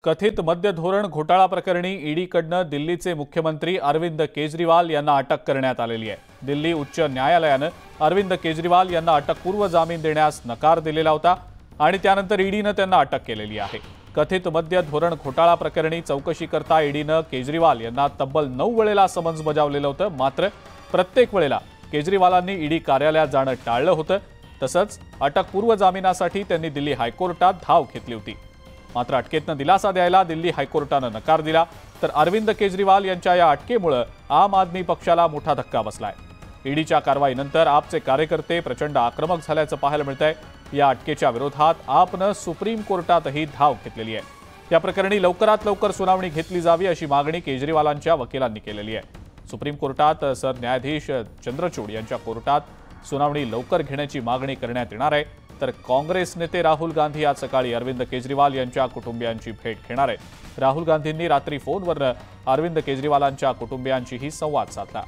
कथित मद्य धोरण घोटाळा प्रकरणी ईडीकडनं दिल्लीचे मुख्यमंत्री अरविंद केजरीवाल यांना अटक करण्यात आलेली आहे। दिल्ली उच्च न्यायालयानं अरविंद केजरीवाल यांना अटकपूर्व जामीन देण्यास नकार दिलेला होता आणि त्यानंतर ईडीनं त्यांना अटक केलेली आहे। कथित मद्य धोरण घोटाळा प्रकरणी चौकशी करता ईडीनं केजरीवाल यांना तब्बल 9 वेळेला समन्स बजावलेलं होतं। मात्र प्रत्येक वेळेला केजरीवालांनी ईडी कार्यालयात जाणं टाळलं होतं। तसंच अटकपूर्व जामिनासाठी त्यांनी दिल्ली हायकोर्टात धाव घेतली होती। मात्र अटकेतनं दिलासा द्यायला दिल्ली हायकोर्टानं नकार दिला। तर अरविंद केजरीवाल यांच्या या अटकेमुळे आम आदमी पक्षाला मोठा धक्का बसलाय। ईडीच्या कारवाईनंतर आपचे कार्यकर्ते प्रचंड आक्रमक झाल्याचं पाहायला मिळतंय। या अटकेच्या विरोधात आपनं सुप्रीम कोर्टातही धाव घेतलेली आहे। या प्रकरणी लवकरात लवकर सुनावणी घेतली जावी अशी मागणी केजरीवालांच्या वकिलांनी केलेली आहे। सुप्रीम कोर्टात सरन्यायाधीश चंद्रचूड यांच्या कोर्टात सुनावणी लवकर घेण्याची मागणी करण्यात येणार आहे। तर काँग्रेस नेते राहुल गांधी आज सकाळी अरविंद केजरीवाल यांच्या कुटुंबियांची भेट घेणार आहेत। राहुल गांधींनी रात्री फोनवर अरविंद केजरीवालांच्या कुटुंबियांशीही संवाद साधला।